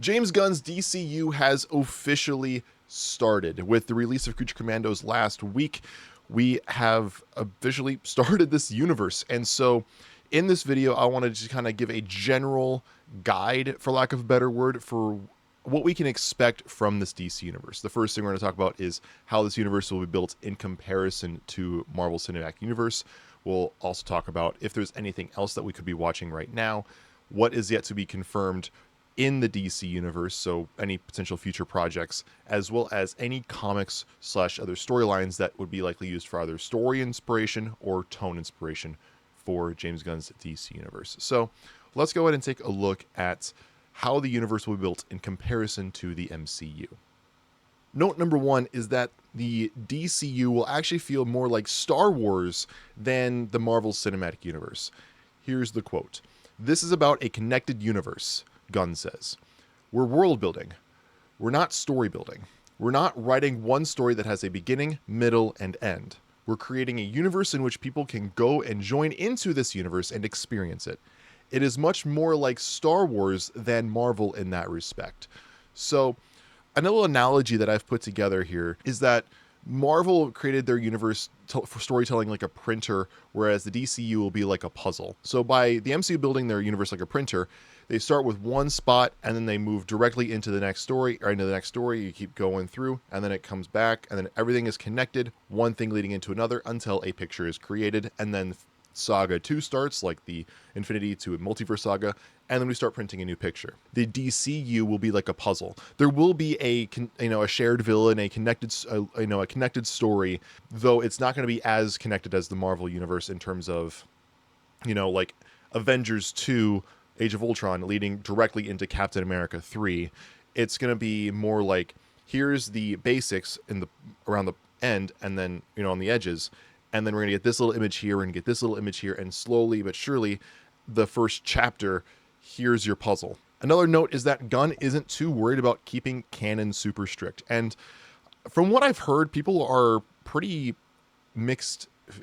James Gunn's DCU has officially started. With the release of Creature Commandos last week, we have officially started this universe. And so in this video, I want to just kind of give a general guide, for lack of a better word, for what we can expect from this DC universe. The first thing we're going to talk about is how this universe will be built in comparison to Marvel Cinematic Universe. We'll also talk about if there's anything else that we could be watching right now, what is yet to be confirmed in the DC universe, so any potential future projects, as well as any comics / other storylines that would be likely used for either story inspiration or tone inspiration for James Gunn's DC universe. So let's go ahead and take a look at how the universe will be built in comparison to the MCU. Note number one is that the DCU will actually feel more like Star Wars than the Marvel Cinematic Universe. Here's the quote. "This is about a connected universe," Gunn says. "We're world building. We're not story building. We're not writing one story that has a beginning, middle, and end. We're creating a universe in which people can go and join into this universe and experience it. It is much more like Star Wars than Marvel in that respect." So another analogy that I've put together here is that Marvel created their universe for storytelling like a printer, whereas the DCU will be like a puzzle. So by the MCU building their universe like a printer, they start with one spot and then they move directly into the next story, or into the next story. You keep going through and then it comes back and then everything is connected, one thing leading into another until a picture is created. And then Saga 2 starts, like the Infinity to Multiverse Saga, and then we start printing a new picture. The DCU will be like a puzzle. There will be a shared villain, a connected story, though it's not going to be as connected as the Marvel universe in terms of, like Avengers 2, Age of Ultron leading directly into Captain America 3. It's going to be more like, here's the basics around the end, and then on the edges. And then we're going to get this little image here and get this little image here. And slowly but surely, the first chapter, here's your puzzle. Another note is that Gunn isn't too worried about keeping canon super strict. And from what I've heard, people are pretty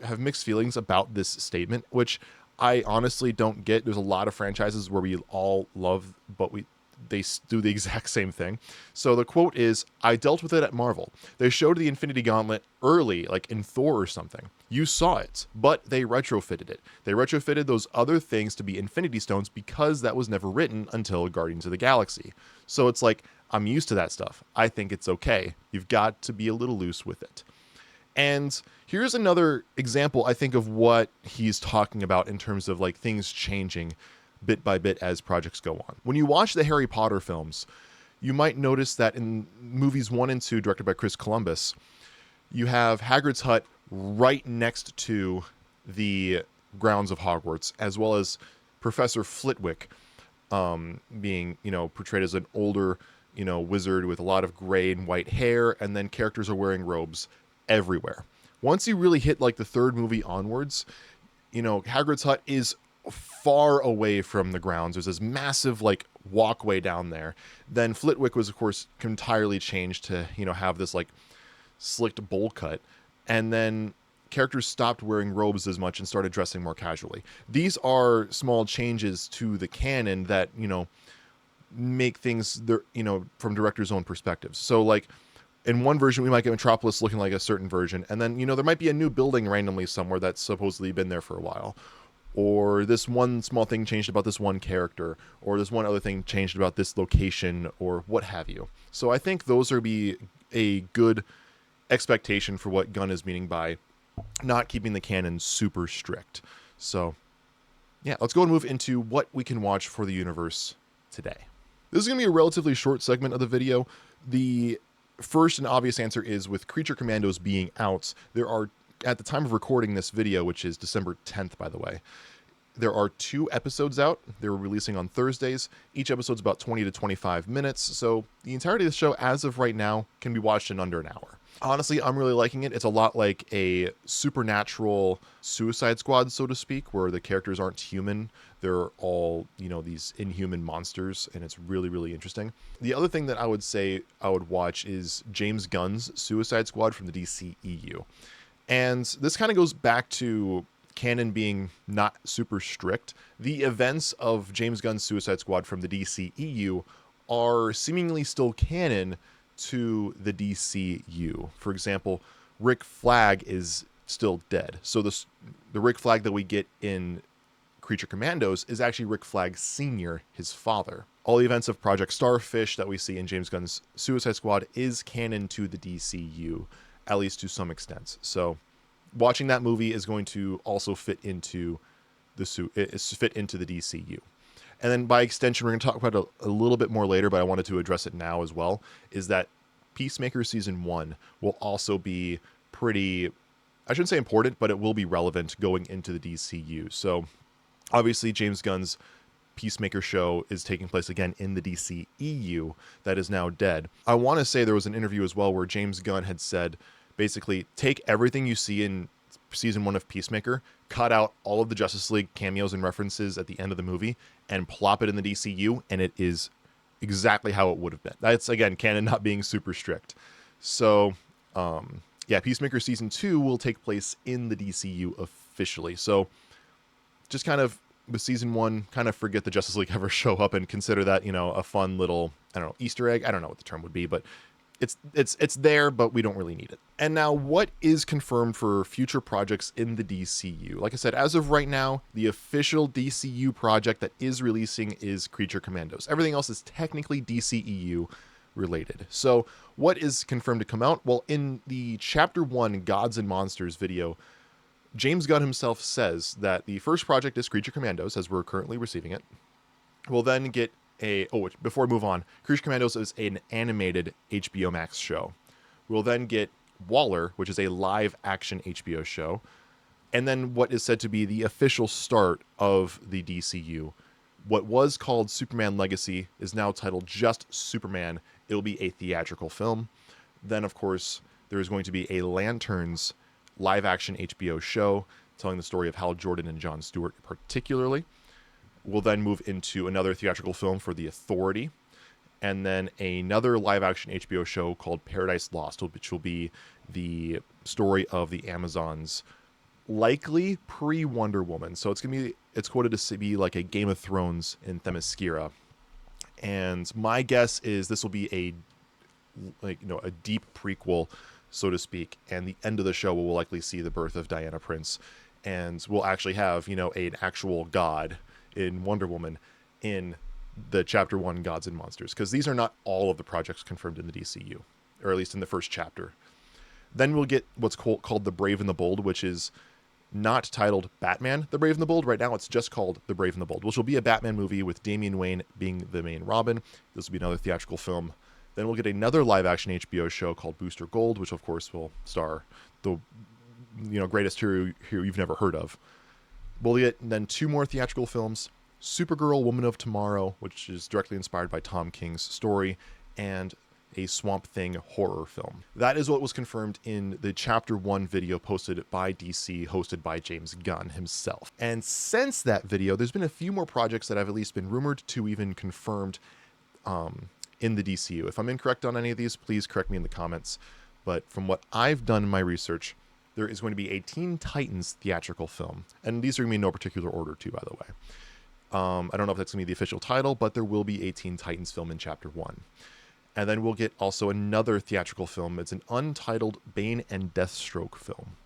have mixed feelings about this statement, which I honestly don't get. There's a lot of franchises where we all love, but they do the exact same thing. So the quote is, "I dealt with it at Marvel. They showed the Infinity Gauntlet early, like in Thor or something. You saw it, but they retrofitted it. They retrofitted those other things to be Infinity Stones because that was never written until Guardians of the Galaxy." So it's like, I'm used to that stuff. I think it's okay. You've got to be a little loose with it. And here's another example, I think, of what he's talking about in terms of like things changing bit by bit as projects go on. When you watch the Harry Potter films, you might notice that in movies 1 and 2, directed by Chris Columbus, you have Hagrid's hut right next to the grounds of Hogwarts, as well as Professor Flitwick being, portrayed as an older, wizard with a lot of gray and white hair, and then characters are wearing robes everywhere. Once you really hit like the third movie onwards, Hagrid's hut is far away from the grounds. There's this massive like walkway down there. Then Flitwick was of course entirely changed to have this like slicked bowl cut, and then characters stopped wearing robes as much and started dressing more casually. These are small changes to the canon that make things there, from directors' own perspectives. So like in one version we might get Metropolis looking like a certain version, and then there might be a new building randomly somewhere that's supposedly been there for a while. Or this one small thing changed about this one character, or this one other thing changed about this location, or what have you. So I think those are be a good expectation for what Gunn is meaning by not keeping the canon super strict. So yeah, let's go and move into what we can watch for the universe today. This is going to be a relatively short segment of the video. The first and obvious answer is with Creature Commandos being out, there are, at the time of recording this video, which is December 10th, by the way, there are 2 episodes out. They're releasing on Thursdays. Each episode's about 20 to 25 minutes. So the entirety of the show, as of right now, can be watched in under an hour. Honestly, I'm really liking it. It's a lot like a supernatural Suicide Squad, so to speak, where the characters aren't human. They're all, these inhuman monsters, and it's really, really interesting. The other thing that I would say I would watch is James Gunn's Suicide Squad from the DCEU. And this kind of goes back to canon being not super strict. The events of James Gunn's Suicide Squad from the DCEU are seemingly still canon to the DCU. For example, Rick Flag is still dead. So the Rick Flag that we get in Creature Commandos is actually Rick Flag Sr., his father. All the events of Project Starfish that we see in James Gunn's Suicide Squad is canon to the DCU, at least to some extent. So watching that movie is going to also fit into the DCU. And then by extension, we're going to talk about it a little bit more later, but I wanted to address it now as well, is that Peacemaker Season 1 will also be pretty, I shouldn't say important, but it will be relevant going into the DCU. So obviously James Gunn's Peacemaker show is taking place again in the DCEU that is now dead. I want to say there was an interview as well where James Gunn had said, basically, take everything you see in Season 1 of Peacemaker, cut out all of the Justice League cameos and references at the end of the movie, and plop it in the DCU, and it is exactly how it would have been. That's, again, canon not being super strict. So, yeah, Peacemaker Season 2 will take place in the DCU officially. So, just kind of, with Season 1, kind of forget the Justice League ever show up and consider that, you know, a fun little, I don't know, Easter egg? I don't know what the term would be, but it's there, but we don't really need it. And now, what is confirmed for future projects in the DCU? Like I said, as of right now, the official DCU project that is releasing is Creature Commandos. Everything else is technically DCEU related. So what is confirmed to come out? Well, in the Chapter 1 Gods and Monsters video, James Gunn himself says that the first project is Creature Commandos, as we're currently receiving it. We'll then get before we move on, Creature Commandos is an animated HBO Max show. We'll then get Waller, which is a live action HBO show. And then what is said to be the official start of the DCU. What was called Superman Legacy is now titled just Superman. It'll be a theatrical film. Then, of course, there is going to be a Lanterns live action HBO show telling the story of Hal Jordan and Jon Stewart particularly. We'll then move into another theatrical film for The Authority, and then another live-action HBO show called Paradise Lost, which will be the story of the Amazons, likely pre-Wonder Woman. So it's quoted to be like a Game of Thrones in Themyscira, and my guess is this will be a deep prequel, so to speak, and the end of the show will likely see the birth of Diana Prince, and we'll actually have an actual god in Wonder Woman in the Chapter 1 Gods and Monsters, because these are not all of the projects confirmed in the DCU, or at least in the first chapter. Then we'll get what's called The Brave and the Bold, which is not titled Batman The Brave and the Bold. Right now it's just called The Brave and the Bold, which will be a Batman movie with Damian Wayne being the main Robin. This will be another theatrical film. Then we'll get another live-action HBO show called Booster Gold, which of course will star the greatest hero you've never heard of. We'll get then 2 more theatrical films, Supergirl, Woman of Tomorrow, which is directly inspired by Tom King's story, and a Swamp Thing horror film. That is what was confirmed in the Chapter 1 video posted by DC, hosted by James Gunn himself. And since that video, there's been a few more projects that have at least been rumored to even confirmed in the DCU. If I'm incorrect on any of these, please correct me in the comments. But from what I've done in my research, there is going to be a Teen Titans theatrical film. And these are going to be in no particular order, too, by the way. I don't know if that's going to be the official title, but there will be a Teen Titans film in Chapter 1. And then we'll get also another theatrical film. It's an untitled Bane and Deathstroke film.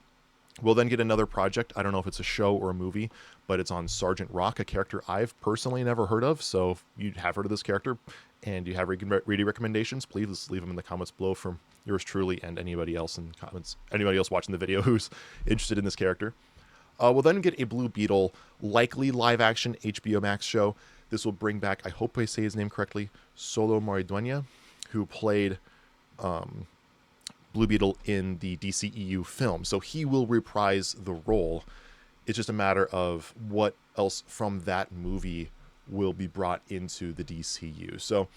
We'll then get another project. I don't know if it's a show or a movie, but it's on Sergeant Rock, a character I've personally never heard of. So if you have heard of this character and you have reading recommendations, please leave them in the comments below from yours truly and anybody else watching the video who's interested in this character. We'll then get a Blue Beetle, likely live-action HBO Max show. This will bring back, I hope I say his name correctly, Solo Maridueña, who played Blue Beetle in the DCEU film. So he will reprise the role. It's just a matter of what else from that movie will be brought into the DCU. So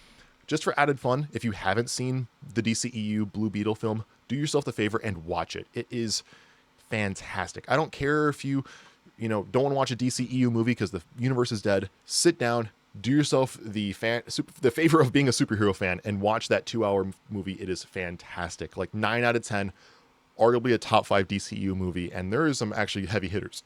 just for added fun, if you haven't seen the DCEU Blue Beetle film, do yourself the favor and watch it. It is fantastic. I don't care if you don't want to watch a DCEU movie because the universe is dead. Sit down, do yourself the favor of being a superhero fan and watch that 2-hour movie. It is fantastic. Like 9 out of 10, arguably a top 5 DCEU movie, and there is some actually heavy hitters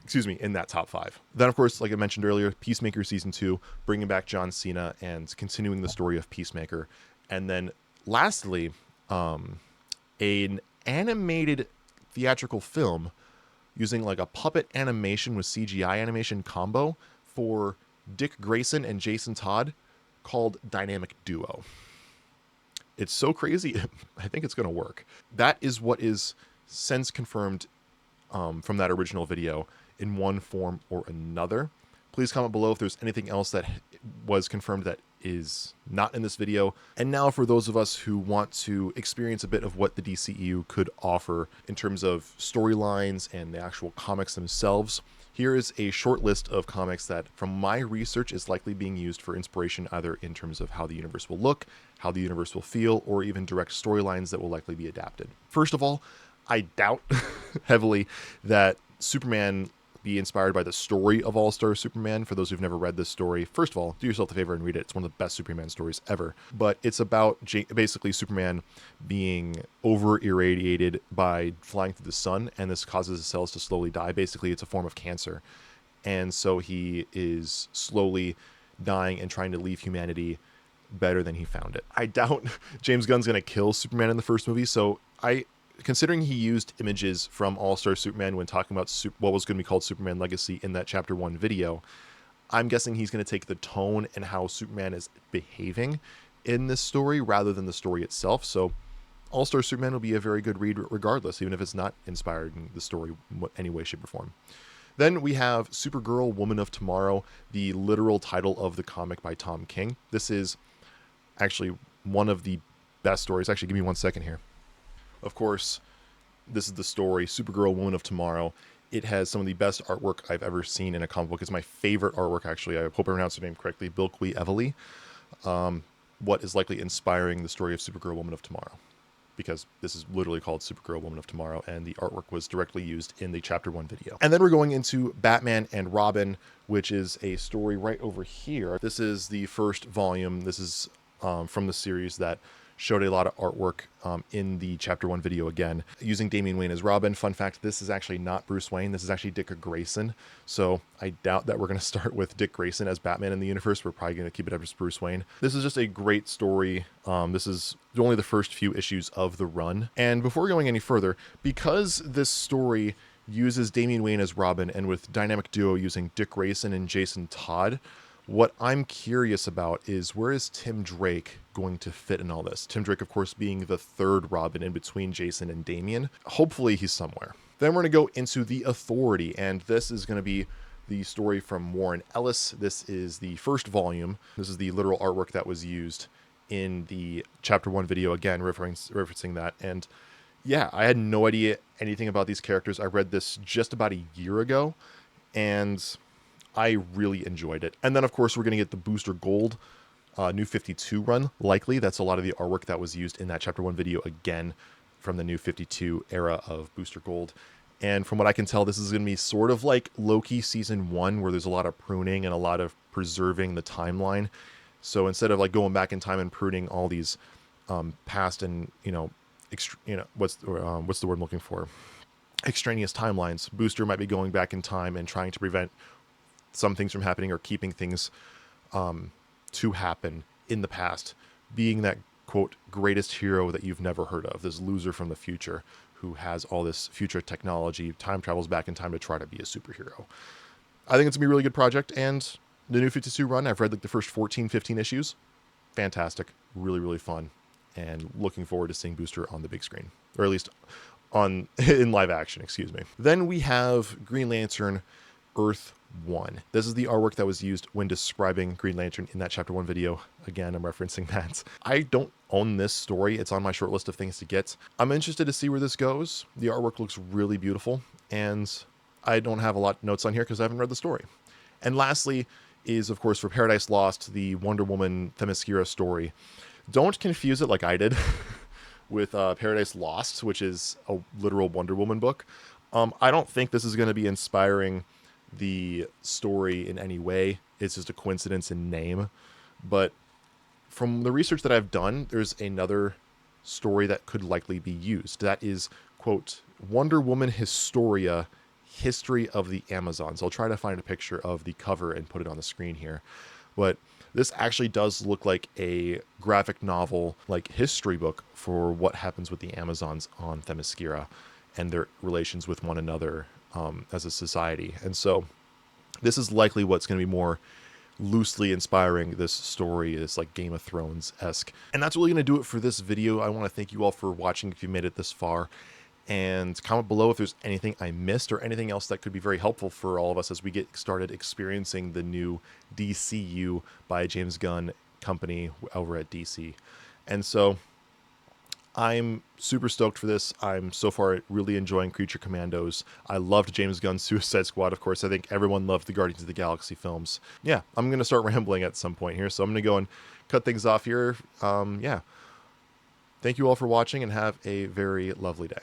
excuse me, in that top 5. Then, of course, like I mentioned earlier, Peacemaker Season 2, bringing back John Cena and continuing the story of Peacemaker. And then, lastly, an animated theatrical film using like a puppet animation with CGI animation combo for Dick Grayson and Jason Todd called Dynamic Duo. It's so crazy, I think it's going to work. That is what is since confirmed from that original video in one form or another. Please comment below if there's anything else that was confirmed that is not in this video. And now for those of us who want to experience a bit of what the DCU could offer in terms of storylines and the actual comics themselves, here is a short list of comics that, from my research, is likely being used for inspiration either in terms of how the universe will look, how the universe will feel, or even direct storylines that will likely be adapted. First of all, I doubt heavily that Superman be inspired by the story of All-Star Superman. For those who've never read this story, first of all, do yourself a favor and read it. It's one of the best Superman stories ever. But it's about basically Superman being over-irradiated by flying through the sun, and this causes his cells to slowly die. Basically, it's a form of cancer. And so he is slowly dying and trying to leave humanity better than he found it. I doubt James Gunn's going to kill Superman in the first movie, so considering he used images from All-Star Superman when talking about what was going to be called Superman Legacy in that Chapter 1 video, I'm guessing he's going to take the tone and how Superman is behaving in this story rather than the story itself. So All-Star Superman will be a very good read regardless, even if it's not inspired in the story in any way, shape, or form. Then we have Supergirl, Woman of Tomorrow, the literal title of the comic by Tom King. This is actually one of the best stories. Actually, give me 1 second here. Of course, this is the story, Supergirl, Woman of Tomorrow. It has some of the best artwork I've ever seen in a comic book. It's my favorite artwork, actually. I hope I pronounced her name correctly, Bilquis Evely. What is likely inspiring the story of Supergirl, Woman of Tomorrow, because this is literally called Supergirl, Woman of Tomorrow, and the artwork was directly used in the Chapter 1 video. And then we're going into Batman and Robin, which is a story right over here. This is the first volume. This is from the series that showed a lot of artwork in the Chapter 1 video again, using Damian Wayne as Robin. Fun fact, this is actually not Bruce Wayne. This is actually Dick Grayson. So I doubt that we're going to start with Dick Grayson as Batman in the universe. We're probably going to keep it up as Bruce Wayne. This is just a great story. This is only the first few issues of the run. And before going any further, because this story uses Damian Wayne as Robin and with Dynamic Duo using Dick Grayson and Jason Todd, what I'm curious about is, where is Tim Drake going to fit in all this? Tim Drake, of course, being the third Robin in between Jason and Damian. Hopefully he's somewhere. Then we're going to go into The Authority, and this is going to be the story from Warren Ellis. This is the first volume. This is the literal artwork that was used in the Chapter 1 video, again, referencing that. And yeah, I had no idea anything about these characters. I read this just about a year ago, and I really enjoyed it. And then, of course, we're going to get the Booster Gold New 52 run, likely. That's a lot of the artwork that was used in that Chapter 1 video, again, from the New 52 era of Booster Gold. And from what I can tell, this is going to be sort of like Loki Season 1, where there's a lot of pruning and a lot of preserving the timeline. So instead of like going back in time and pruning all these past and, what's the word I'm looking for? Extraneous timelines, Booster might be going back in time and trying to prevent some things from happening, or keeping things to happen in the past, being that, quote, greatest hero that you've never heard of, this loser from the future who has all this future technology, time travels back in time to try to be a superhero. I think it's gonna be a really good project, and the New 52 run, I've read like the first 14, 15 issues. Fantastic, really, really fun, and looking forward to seeing Booster on the big screen, or at least in live action, excuse me. Then we have Green Lantern Earth 1. This is the artwork that was used when describing Green Lantern in that Chapter 1 video. Again, I'm referencing that. I don't own this story. It's on my short list of things to get. I'm interested to see where this goes. The artwork looks really beautiful, and I don't have a lot of notes on here because I haven't read the story. And lastly is, of course, for Paradise Lost, the Wonder Woman Themyscira story. Don't confuse it like I did with Paradise Lost, which is a literal Wonder Woman book. I don't think this is going to be inspiring the story in any way. It's just a coincidence in name. But from the research that I've done, there's another story that could likely be used. That is, quote, Wonder Woman Historia history of the Amazons. I'll try to find a picture of the cover and put it on the screen here. But this actually does look like a graphic novel, like history book for what happens with the Amazons on Themyscira and their relations with one another as a society. And so this is likely what's going to be more loosely inspiring this story, is like Game of Thrones-esque. And that's really going to do it for this video. I want to thank you all for watching if you made it this far. And comment below if there's anything I missed or anything else that could be very helpful for all of us as we get started experiencing the new DCU by James Gunn company over at DC. And so I'm super stoked for this. I'm so far really enjoying Creature Commandos. I loved James Gunn's Suicide Squad, of course. I think everyone loved the Guardians of the Galaxy films. Yeah, I'm going to start rambling at some point here, so I'm going to go and cut things off here. Yeah. Thank you all for watching, and have a very lovely day.